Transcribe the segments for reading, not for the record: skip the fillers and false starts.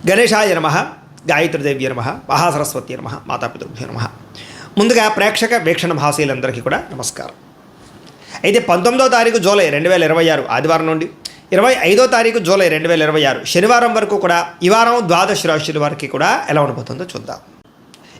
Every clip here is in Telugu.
గణేశాయ నమః, గాయత్రీదేవ్య నమః, మహాసరస్వతి నమః, మాతాపితృభ్యో నమః. ముందుగా ప్రేక్షక వీక్షణ మహాశీలందరికీ కూడా నమస్కారం. అయితే 19వ తారీఖు జూలై 2026 ఆదివారం నుండి 25వ తారీఖు జూలై 2026 శనివారం వరకు కూడా ఈ వారం ద్వాదశ రాశుల వారికి కూడా ఎలా ఉండబోతుందో చూద్దాం.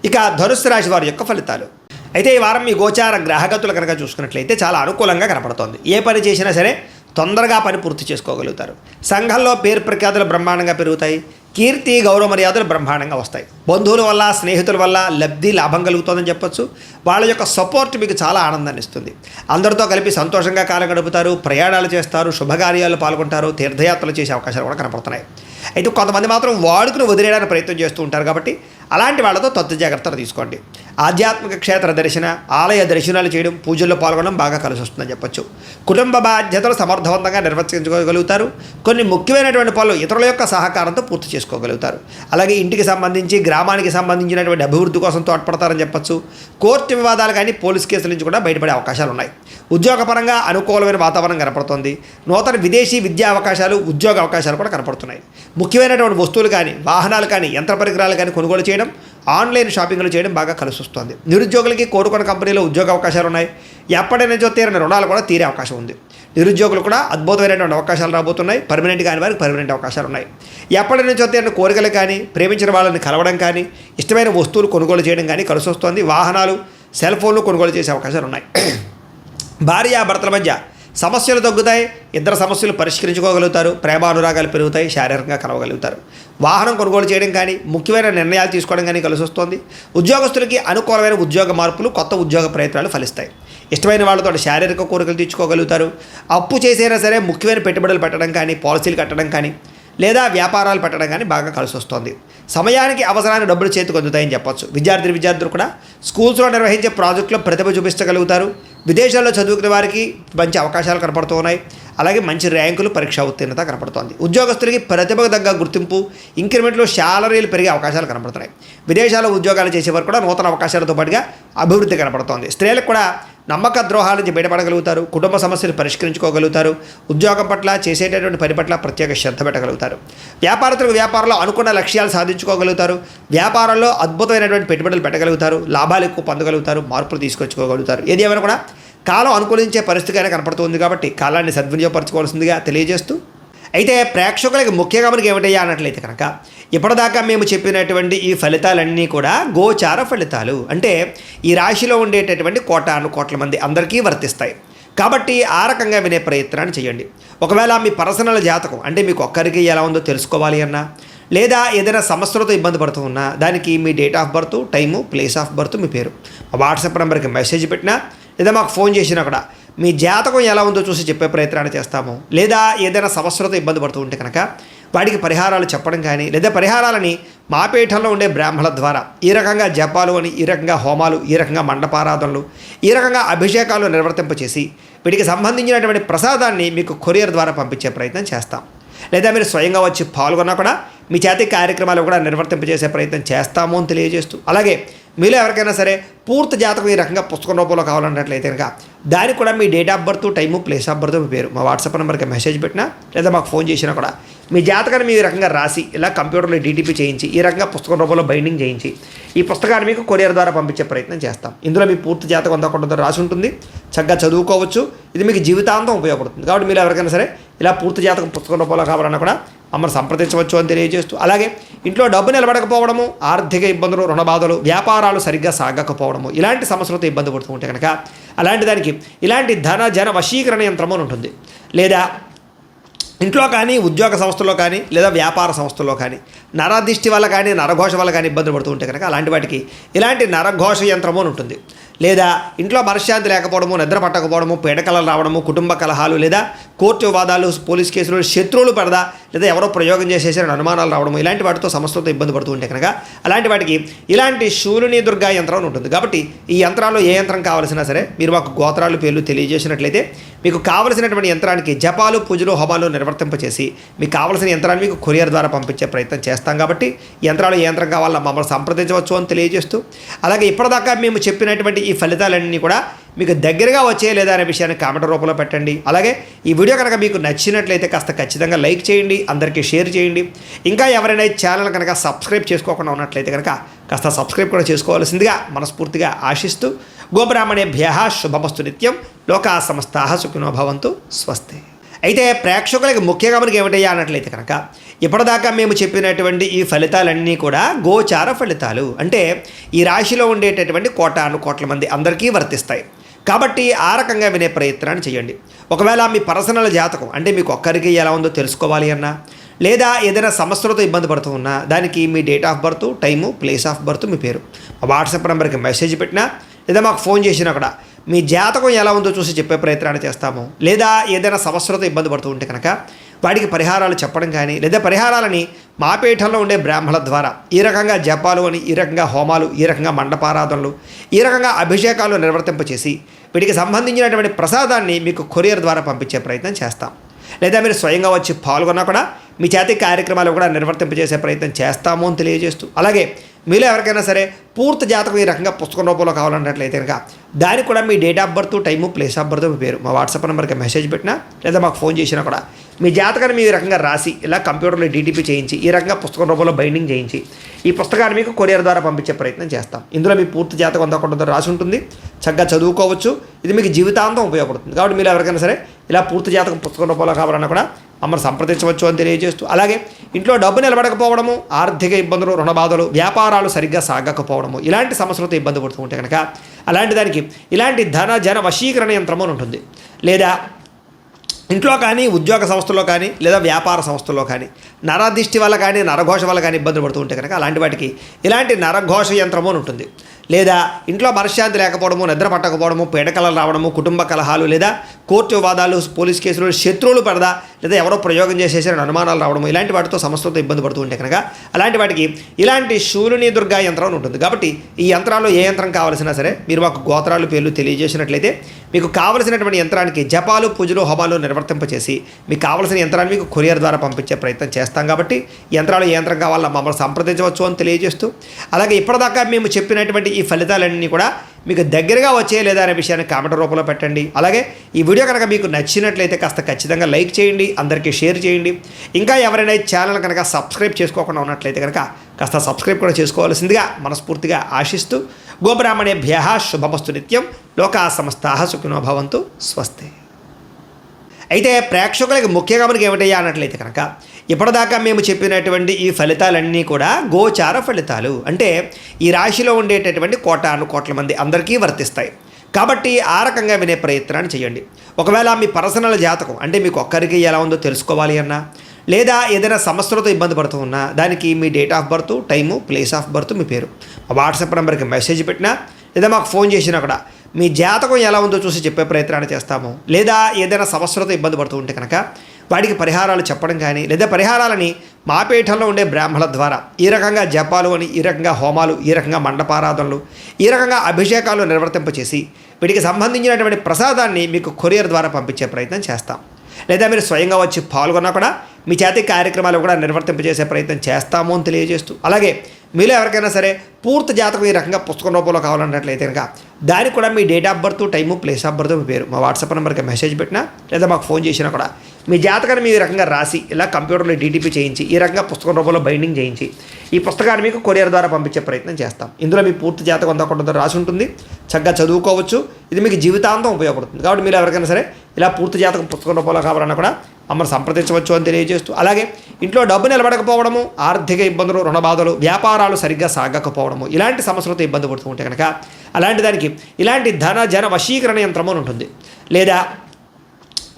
ఇక ధనుస్సు రాశి వారి యొక్క ఫలితాలు. అయితే ఈ వారం మీ గోచార గ్రహగతులు కనుక చూసుకున్నట్లయితే చాలా అనుకూలంగా కనపడుతోంది. ఏ పని చేసినా సరే తొందరగా పని పూర్తి చేసుకోగలుగుతారు. సంఘంలో పేరు ప్రఖ్యాతులు బ్రహ్మాండంగా పెరుగుతాయి. కీర్తి గౌరవ మర్యాదలు బ్రహ్మాండంగా వస్తాయి. బంధువుల వల్ల స్నేహితుల వల్ల లబ్ధి లాభం కలుగుతుందని చెప్పొచ్చు. వాళ్ళ యొక్క సపోర్ట్ మీకు చాలా ఆనందాన్ని ఇస్తుంది. అందరితో కలిపి సంతోషంగా కాలం గడుపుతారు, ప్రయాణాలు చేస్తారు, శుభకార్యాలు పాల్గొంటారు, తీర్థయాత్రలు చేసే అవకాశాలు కూడా కనపడుతున్నాయి. అయితే కొంతమంది మాత్రం వాడుకుని వదిలేయడానికి ప్రయత్నం చేస్తూ ఉంటారు. కాబట్టి అలాంటి వాళ్ళతో తత్తు జాగ్రత్తలు తీసుకోండి. ఆధ్యాత్మిక క్షేత్ర దర్శన, ఆలయ దర్శనాలు చేయడం, పూజల్లో పాల్గొనడం బాగా కలిసి వస్తుందని చెప్పొచ్చు. కుటుంబ బాధ్యతలు సమర్థవంతంగా నిర్వర్తించుకోగలుగుతారు. కొన్ని ముఖ్యమైనటువంటి పనులు ఇతరుల యొక్క సహకారంతో పూర్తి చేసుకోగలుగుతారు. అలాగే ఇంటికి సంబంధించి, గ్రామానికి సంబంధించినటువంటి అభివృద్ధి కోసం తోడ్పడతారని చెప్పొచ్చు. కోర్టు వివాదాలు కానీ పోలీస్ కేసుల నుంచి కూడా బయటపడే అవకాశాలు ఉన్నాయి. ఉద్యోగపరంగా అనుకూలమైన వాతావరణం కనపడుతోంది. నూతన విదేశీ విద్యా అవకాశాలు, ఉద్యోగ అవకాశాలు కూడా కనపడుతున్నాయి. ముఖ్యమైనటువంటి వస్తువులు కానీ, వాహనాలు కానీ, యంత్ర పరికరాలు కానీ కొనుగోలు చేయడం, ఆన్లైన్ షాపింగ్లు చేయడం బాగా కలిసి వస్తుంది. నిరుద్యోగులకి కోరుకున్న కంపెనీలో ఉద్యోగ అవకాశాలు ఉన్నాయి. ఎప్పటి నుంచో తీరని రుణాలు కూడా తీరే అవకాశం ఉంది. నిరుద్యోగులు కూడా అద్భుతమైనటువంటి అవకాశాలు రాబోతున్నాయి. పర్మనెంట్ కాని వారికి పర్మనెంట్ అవకాశాలు ఉన్నాయి. ఎప్పటి నుంచో తీరని కోరికలు కానీ, ప్రేమించిన వాళ్ళని కలవడం కానీ, ఇష్టమైన వస్తువులు కొనుగోలు చేయడం కానీ కలిసి వస్తుంది. వాహనాలు, సెల్ ఫోన్లు కొనుగోలు చేసే అవకాశాలు ఉన్నాయి. భార్యాభర్తల మధ్య సమస్యలు తగ్గుతాయి. ఇద్దరు సమస్యలు పరిష్కరించుకోగలుగుతారు. ప్రేమానురాగాలు పెరుగుతాయి. శారీరకంగా కలవగలుగుతారు. వాహనం కొనుగోలు చేయడం కానీ, ముఖ్యమైన నిర్ణయాలు తీసుకోవడం కానీ కలిసి వస్తుంది. ఉద్యోగస్తులకి అనుకూలమైన ఉద్యోగ మార్పులు, కొత్త ఉద్యోగ ప్రయత్నాలు ఫలిస్తాయి. ఇష్టమైన వాళ్ళతో శారీరక కోరికలు తీర్చుకోగలుగుతారు. అప్పు చేసైనా సరే ముఖ్యమైన పెట్టుబడులు పెట్టడం కానీ, పాలసీలు కట్టడం కానీ, లేదా వ్యాపారాలు పెట్టడం కానీ బాగా కలిసి వస్తుంది. సమయానికి అవసరానికి డబ్బులు చేతికి అందుతాయని చెప్పొచ్చు. విద్యార్థులు కూడా స్కూల్స్లో నిర్వహించే ప్రాజెక్టులో ప్రతిభ చూపించగలుగుతారు. విదేశాల్లో చదువుకునే వారికి మంచి అవకాశాలు కనపడుతూ ఉన్నాయి. అలాగే మంచి ర్యాంకులు, పరీక్షా ఉత్తీర్ణత కనపడుతోంది. ఉద్యోగస్తులకి ప్రతిభకు తగ్గ గుర్తింపు, ఇంక్రిమెంట్లు, శాలరీలు పెరిగే అవకాశాలు కనపడుతున్నాయి. విదేశాల్లో ఉద్యోగాలు చేసేవారు కూడా నూతన అవకాశాలతో పాటుగా అభివృద్ధి కనపడుతోంది. స్త్రీలకు కూడా నమ్మక ద్రోహాల నుంచి బయటపడగలుగుతారు. కుటుంబ సమస్యలు పరిష్కరించుకోగలుగుతారు. ఉద్యోగం పట్ల, చేసేటటువంటి పని పట్ల ప్రత్యేక శ్రద్ధ పెట్టగలుగుతారు. వ్యాపారస్తులకు వ్యాపారంలో అనుకున్న లక్ష్యాలు సాధించుకోగలుగుతారు. వ్యాపారంలో అద్భుతమైనటువంటి పెట్టుబడులు పెట్టగలుగుతారు. లాభాలు ఎక్కువ పొందగలుగుతారు. మార్పులు తీసుకొచ్చుకోగలుగుతారు. ఏది ఏమైనా కూడా కాలం అనుకూలించే పరిస్థితి అయినా కనపడుతుంది. కాబట్టి కాలాన్ని సద్వినియోగపరచుకోవాల్సిందిగా తెలియజేస్తూ, అయితే ప్రేక్షకులకి ముఖ్యంగా మనకి ఏమిటయ్యా అన్నట్లయితే కనుక, ఇప్పటిదాకా మేము చెప్పినటువంటి ఈ ఫలితాలన్నీ కూడా గోచార ఫలితాలు. అంటే ఈ రాశిలో ఉండేటటువంటి కోట్ల మంది అందరికీ వర్తిస్తాయి. కాబట్టి ఆ రకంగా వినే ప్రయత్నాన్ని చేయండి. ఒకవేళ మీ పర్సనల్ జాతకం అంటే మీకు ఒక్కరికి ఎలా ఉందో తెలుసుకోవాలి అన్నా, లేదా ఏదైనా సమస్యలతో ఇబ్బంది పడుతూ ఉన్నా, దానికి మీ date of birth, time, place of birth, మీ పేరు వాట్సాప్ నెంబర్కి మెసేజ్ పెట్టినా, లేదా మాకు ఫోన్ చేసినా కూడా మీ జాతకం ఎలా ఉందో చూసి చెప్పే ప్రయత్నాన్ని చేస్తాము. లేదా ఏదైనా సమస్యలతో ఇబ్బంది పడుతూ ఉంటే కనుక వాటికి పరిహారాలు చెప్పడం కానీ, లేదా పరిహారాలని మా పీఠంలో ఉండే బ్రాహ్మణుల ద్వారా ఈ రకంగా జపాలు అని, ఈ రకంగా హోమాలు, ఈ రకంగా మండపారాధనలు, ఈ రకంగా అభిషేకాలు నిర్వర్తింపచేసి వీటికి సంబంధించినటువంటి ప్రసాదాన్ని మీకు కొరియర్ ద్వారా పంపించే ప్రయత్నం చేస్తాం. లేదా మీరు స్వయంగా వచ్చి పాల్గొన్నా కూడా మీ చేతి కార్యక్రమాలు కూడా నిర్వర్తింపజేసే ప్రయత్నం చేస్తాము అని తెలియజేస్తూ, అలాగే మీలో ఎవరికైనా సరే పూర్తి జాతకం ఈ రకంగా పుస్తకం రూపంలో కావాలన్నట్లయితే కనుక దానికి కూడా మీ date of birth, time, place of birth, మీ పేరు మా వాట్సాప్ నెంబర్కి మెసేజ్ పెట్టినా, లేదా మాకు ఫోన్ చేసినా కూడా మీ జాతకాన్ని మీ రకంగా రాసి ఇలా కంప్యూటర్లో డీటీపీ చేయించి ఈ రకంగా పుస్తకం రూపంలో బైండింగ్ చేయించి ఈ పుస్తకాన్ని మీకు కొరియర్ ద్వారా పంపించే ప్రయత్నం చేస్తాం. ఇందులో మీ పూర్తి జాతకం అంతా కూడా రాసి ఉంటుంది. చక్కగా చదువుకోవచ్చు. ఇది మీకు జీవితాంతం ఉపయోగపడుతుంది. కాబట్టి మీరు ఎవరికైనా సరే ఇలా పూర్తి జాతకం పుస్తకం రూపంలో కావాలన్నా కూడా మమ్మల్ని సంప్రదించవచ్చు అని తెలియజేస్తూ, అలాగే ఇంట్లో డబ్బు నిలబడకపోవడము, ఆర్థిక ఇబ్బందులు, రుణ బాధలు, వ్యాపారాలు సరిగ్గా సాగకపోవడము, ఇలాంటి సమస్యలతో ఇబ్బంది పడుతూ ఉంటే కనుక అలాంటి దానికి ఇలాంటి జన వశీకరణ యంత్రము అని ఉంటుంది. లేదా ఇంట్లో కానీ, ఉద్యోగ సంస్థల్లో కానీ, లేదా వ్యాపార సంస్థల్లో కానీ నరదిష్టి వల్ల కానీ, నరఘోష వల్ల కానీ ఇబ్బందులు పడుతూ ఉంటే కనుక అలాంటి వాటికి ఇలాంటి నరఘోష యంత్రము అని ఉంటుంది. లేదా ఇంట్లో మనశ్శాంతి లేకపోవడము, నిద్ర పట్టకపోవడము, పీడకలలు రావడము, కుటుంబ కలహాలు, లేదా కోర్టు వివాదాలు, పోలీస్ కేసులు, శత్రువులు పడదా, లేదా ఎవరో ప్రయోగం చేసేసిన అనుమానాలు రావడము, ఇలాంటి వాటితో సమస్యలతో ఇబ్బంది పడుతూ ఉంటే కనుక అలాంటి వాటికి ఇలాంటి శూలిని దుర్గా యంత్రం అని ఉంటుంది. కాబట్టి ఈ యంత్రాల్లో ఏ యంత్రం కావాల్సినా సరే మీరు మాకు గోత్రాలు, పేర్లు తెలియజేసినట్లయితే మీకు కావలసినటువంటి యంత్రానికి జపాలు, పూజలు, హోమాలు నిర్వర్తింపచేసి మీకు కావలసిన యంత్రాన్ని మీకు కొరియర్ ద్వారా పంపించే ప్రయత్నం చేస్తాం. కాబట్టి యంత్రాలు ఏ యంత్రం కావాలో మమ్మల్ని సంప్రదించవచ్చు అని తెలియజేస్తూ, అలాగే ఇప్పటిదాకా మేము చెప్పినటువంటి ఈ ఫలితాలన్నీ కూడా మీకు దగ్గరగా వచ్చే లేదా అనే విషయాన్ని కామెంట్ రూపంలో పెట్టండి. అలాగే ఈ వీడియో కనుక మీకు నచ్చినట్లయితే కాస్త ఖచ్చితంగా లైక్ చేయండి, అందరికీ షేర్ చేయండి. ఇంకా ఎవరైనా ఈ ఛానల్ కనుక సబ్స్క్రైబ్ చేసుకోకుండా ఉన్నట్లయితే కనుక కాస్త సబ్స్క్రైబ్ కూడా చేసుకోవాల్సిందిగా మనస్ఫూర్తిగా ఆశిస్తూ గోబ్రాహ్మణేభ్యః శుభమస్తు నిత్యం, లోకా సమస్తాః సుఖినో భవంతు, స్వస్తి. అయితే ప్రేక్షకులకి ముఖ్యంగా మనకి ఏమిటయ్యా అన్నట్లయితే కనుక ఇప్పటిదాకా మేము చెప్పినటువంటి ఈ ఫలితాలన్నీ కూడా గోచార ఫలితాలు, అంటే ఈ రాశిలో ఉండేటటువంటి కోటాను కోట్ల మంది అందరికీ వర్తిస్తాయి. కాబట్టి ఆ రకంగా వినే ప్రయత్నాన్ని చేయండి. ఒకవేళ మీ పర్సనల్ జాతకం అంటే మీకు ఒక్కరికి ఎలా ఉందో తెలుసుకోవాలి అన్నా, లేదా ఏదైనా సమస్యలతో ఇబ్బంది పడుతూ ఉన్నా దానికి మీ date of birth, time, place of birth, మీ పేరు మా వాట్సాప్ నెంబర్కి మెసేజ్ పెట్టినా లేదా మాకు ఫోన్ చేసినా కూడా మీ జాతకం ఎలా ఉందో చూసి చెప్పే ప్రయత్నాన్ని చేస్తాము. లేదా ఏదైనా సమస్యలతో ఇబ్బంది పడుతూ ఉంటే కనుక వాటికి పరిహారాలు చెప్పడం కానీ, లేదా పరిహారాలని మా పీఠంలో ఉండే బ్రాహ్మణుల ద్వారా ఈ రకంగా జపాలు అని, ఈ రకంగా హోమాలు, ఈ రకంగా మండపారాధనలు, ఈ రకంగా అభిషేకాలు నిర్వర్తింపచేసి వీటికి సంబంధించినటువంటి ప్రసాదాన్ని మీకు కొరియర్ ద్వారా పంపించే ప్రయత్నం చేస్తాం. లేదా మీరు స్వయంగా వచ్చి పాల్గొన్నా కూడా మీ చేతి కార్యక్రమాలు కూడా నిర్వర్తింపజేసే ప్రయత్నం చేస్తాము అని తెలియజేస్తూ, అలాగే మీలో ఎవరికైనా సరే పూర్తి జాతకం ఈ రకంగా పుస్తకం రూపంలో కావాలన్నట్లయితే కనుక దానికి కూడా మీ date of birth, time, place of birth, మీ పేరు మా వాట్సాప్ నెంబర్కి మెసేజ్ పెట్టినా లేదా మాకు ఫోన్ చేసినా కూడా మీ జాతకాన్ని మీ రకంగా రాసి ఇలా కంప్యూటర్లో డీటీపీ చేయించి ఈ రకంగా పుస్తకం రూపంలో బైండింగ్ చేయించి ఈ పుస్తకాన్ని మీకు కొరియర్ ద్వారా పంపించే ప్రయత్నం చేస్తాం. ఇందులో మీ పూర్తి జాతకం అంతా కొంత రాసి ఉంటుంది, చక్కగా చదువుకోవచ్చు. ఇది మీకు జీవితాంతం ఉపయోగపడుతుంది. కాబట్టి మీరు ఎవరికైనా సరే ఇలా పూర్తి జాతకం పుస్తకం రూపంలో కావాలన్నా కూడా మమ్మల్ని సంప్రదించవచ్చు అని తెలియజేస్తూ, అలాగే ఇంట్లో డబ్బు నిలబడకపోవడము, ఆర్థిక ఇబ్బందులు, రుణ బాధలు, వ్యాపారాలు సరిగ్గా సాగకపోవడము, ఇలాంటి సమస్యలతో ఇబ్బంది పడుతూ ఉంటే కనుక అలాంటి దానికి ఇలాంటి ధన జన వశీకరణ యంత్రము అని ఉంటుంది. లేదా ఇంట్లో కానీ, ఉద్యోగ సంస్థల్లో కానీ, లేదా వ్యాపార సంస్థల్లో కానీ నరదిష్టి వల్ల కానీ, నరఘోష వల్ల కానీ ఇబ్బందులు పడుతూ ఉంటే కనుక అలాంటి వాటికి ఇలాంటి నరఘోష యంత్రము అని ఉంటుంది. లేదా ఇంట్లో మనశ్శాంతి లేకపోవడము, నిద్ర పట్టకపోవడము, పీడకలలు రావడము, కుటుంబ కలహాలు, లేదా కోర్టు వివాదాలు, పోలీస్ కేసులు, శత్రువులు పడదా, లేదా ఎవరో ప్రయోగం చేసేసిన అనుమానాలు రావడము, ఇలాంటి వాటితో సమస్యలతో ఇబ్బంది పడుతూ ఉంటే కనుక అలాంటి వాటికి ఇలాంటి శూలిని దుర్గా యంత్రం అని ఉంటుంది. కాబట్టి ఈ యంత్రాల్లో ఏ యంత్రం కావాల్సినా సరే మీరు మాకు గోత్రాలు, పేర్లు తెలియజేసినట్లయితే మీకు కావలసినటువంటి యంత్రానికి జపాలు, పూజలు, హోమాలు నిర్వర్తింపచేసి మీకు కావలసిన యంత్రాన్ని మీకు కొరియర్ ద్వారా పంపించే ప్రయత్నం చేస్తాం. కాబట్టి యంత్రాలు ఏ యంత్రం కావాలో మమ్మల్ని సంప్రదించవచ్చు అని తెలియజేస్తూ, అలాగే ఇప్పటిదాకా మేము చెప్పినటువంటి ఈ ఫలితాలన్నీ కూడా మీకు దగ్గరగా వచ్చే లేదా అనే విషయాన్ని కామెంట్ రూపంలో పెట్టండి. అలాగే ఈ వీడియో కనుక మీకు నచ్చినట్లయితే కాస్త ఖచ్చితంగా లైక్ చేయండి, అందరికీ షేర్ చేయండి. ఇంకా ఎవరైనా ఈ ఛానల్ కనుక సబ్స్క్రైబ్ చేసుకోకుండా ఉన్నట్లయితే కనుక కాస్త సబ్స్క్రైబ్ కూడా చేసుకోవాల్సిందిగా మనస్ఫూర్తిగా ఆశిస్తూ గోబ్రాహ్మణేభ్యః శుభమస్తు నిత్యం, లోకా సమస్తాః సుఖినో భవంతు, స్వస్తి. అయితే ప్రేక్షకులకి ముఖ్యంగా మనకి ఏమిటయ్యా అన్నట్లయితే కనుక ఇప్పటిదాకా మేము చెప్పినటువంటి ఈ ఫలితాలన్నీ కూడా గోచార ఫలితాలు, అంటే ఈ రాశిలో ఉండేటటువంటి కోటాను కోట్ల మంది అందరికీ వర్తిస్తాయి. కాబట్టి ఆ రకంగా వినే ప్రయత్నాన్ని చేయండి. ఒకవేళ మీ పర్సనల్ జాతకం అంటే మీకు ఒక్కరికి ఎలా ఉందో తెలుసుకోవాలి అన్నా, లేదా ఏదైనా సమస్యలతో ఇబ్బంది పడుతూ ఉన్నా దానికి మీ date of birth, time, place of birth, మీ పేరు మా వాట్సాప్ నెంబర్కి మెసేజ్ పెట్టినా లేదా మాకు ఫోన్ చేసినా కూడా మీ జాతకం ఎలా ఉందో చూసి చెప్పే ప్రయత్నాన్ని చేస్తాము. లేదా ఏదైనా సమస్యలతో ఇబ్బంది పడుతూ ఉంటే కనుక వాటికి పరిహారాలు చెప్పడం కానీ, లేదా పరిహారాలని మా పీఠంలో ఉండే బ్రాహ్మణుల ద్వారా ఈ రకంగా జపాలు అని, ఈ రకంగా హోమాలు, ఈ రకంగా మండపారాధనలు, ఈ రకంగా అభిషేకాలు నిర్వర్తింపచేసి వీటికి సంబంధించినటువంటి ప్రసాదాన్ని మీకు కొరియర్ ద్వారా పంపించే ప్రయత్నం చేస్తాం. లేదా మీరు స్వయంగా వచ్చి పాల్గొన్నా కూడా మీ చేతి కార్యక్రమాలు కూడా నిర్వర్తింపజేసే ప్రయత్నం చేస్తాము అని తెలియజేస్తూ, అలాగే మీలో ఎవరికైనా సరే పూర్తి జాతకం ఈ రకంగా పుస్తకం రూపంలో కావాలన్నట్లయితే కనుక దానికి కూడా మీ date of birth, time, place of birth, మీ పేరు మా వాట్సాప్ నెంబర్కి మెసేజ్ పెట్టినా లేదా మాకు ఫోన్ చేసినా కూడా మీ జాతకాన్ని మీ రకంగా రాసి ఇలా కంప్యూటర్లో డీటీపీ చేయించి ఈ రకంగా పుస్తకం రూపంలో బైండింగ్ చేయించి ఈ పుస్తకాన్ని మీకు కొరియర్ ద్వారా పంపించే ప్రయత్నం చేస్తాం. ఇందులో మీ పూర్తి జాతకం అంతా కొంత రాసి ఉంటుంది, చక్కగా చదువుకోవచ్చు. ఇది మీకు జీవితాంతం ఉపయోగపడుతుంది. కాబట్టి మీరు ఎవరికైనా సరే ఇలా పూర్తి జాతకం పుస్తకం రూపంలో కావాలన్నా కూడా మమ్మల్ని సంప్రదించవచ్చు అని తెలియజేస్తూ, అలాగే ఇంట్లో డబ్బు నిలబడకపోవడము, ఆర్థిక ఇబ్బందులు, రుణ బాధలు, వ్యాపారాలు సరిగ్గా సాగకపోవడము, ఇలాంటి సమస్యలతో ఇబ్బంది పడుతూ ఉంటే కనుక అలాంటి దానికి ఇలాంటి ధన జన వశీకరణ యంత్రము అని ఉంటుంది. లేదా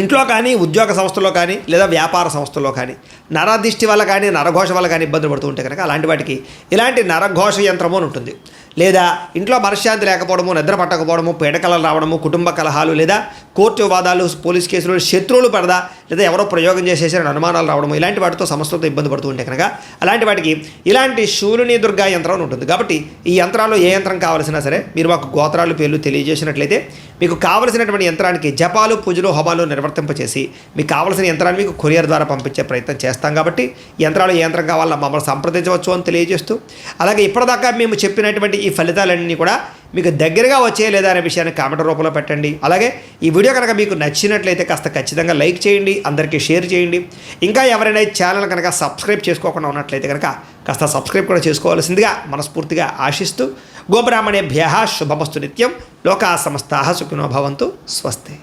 ఇంట్లో కానీ, ఉద్యోగ సంస్థల్లో కానీ, లేదా వ్యాపార సంస్థల్లో కానీ నరదిష్టి వల్ల కానీ, నరఘోష వల్ల కానీ ఇబ్బందులు పడుతూ ఉంటే కనుక అలాంటి వాటికి ఇలాంటి నరఘోష యంత్రము అని ఉంటుంది. లేదా ఇంట్లో మనశ్శాంతి లేకపోవడము, నిద్ర పట్టకపోవడము, పీడకలలు రావడము, కుటుంబ కలహాలు, లేదా కోర్టు వివాదాలు, పోలీస్ కేసులు, శత్రువులు పడదా, లేదా ఎవరో ప్రయోగం చేసేసిన అనుమానాలు రావడము, ఇలాంటి వాటితో సమస్యలతో ఇబ్బంది పడుతూ ఉంటే కనుక అలాంటి వాటికి ఇలాంటి శూలిని దుర్గా యంత్రం అని ఉంటుంది. కాబట్టి ఈ యంత్రాల్లో ఏ యంత్రం కావాల్సినా సరే మీరు మాకు గోత్రాలు, పేర్లు తెలియజేసినట్లయితే మీకు కావలసినటువంటి యంత్రానికి జపాలు, పూజలు, హోమాలు నిర్వర్తింపచేసి మీకు కావలసిన యంత్రాన్ని మీకు కొరియర్ ద్వారా పంపించే ప్రయత్నం చేస్తాం. కాబట్టి యంత్రాలు ఏ యంత్రం కావాలో మమ్మల్ని సంప్రదించవచ్చు అని తెలియజేస్తూ, అలాగే ఇప్పటిదాకా మేము చెప్పినటువంటి ఈ ఫలితాలన్నీ కూడా మీకు దగ్గరగా వచ్చే లేదా అనే విషయాన్ని కామెంట్ రూపంలో పెట్టండి. అలాగే ఈ వీడియో కనుక మీకు నచ్చినట్లయితే కాస్త ఖచ్చితంగా లైక్ చేయండి, అందరికీ షేర్ చేయండి. ఇంకా ఎవరైనా ఛానల్ కనుక సబ్స్క్రైబ్ చేసుకోకుండా ఉన్నట్లయితే కనుక కాస్త సబ్స్క్రైబ్ కూడా చేసుకోవాల్సిందిగా మనస్ఫూర్తిగా ఆశిస్తూ గోబ్రాహ్మణేభ్యః శుభమస్తు నిత్యం. లోకా సమస్తాః సుఖినో భవంతు. స్వస్తి.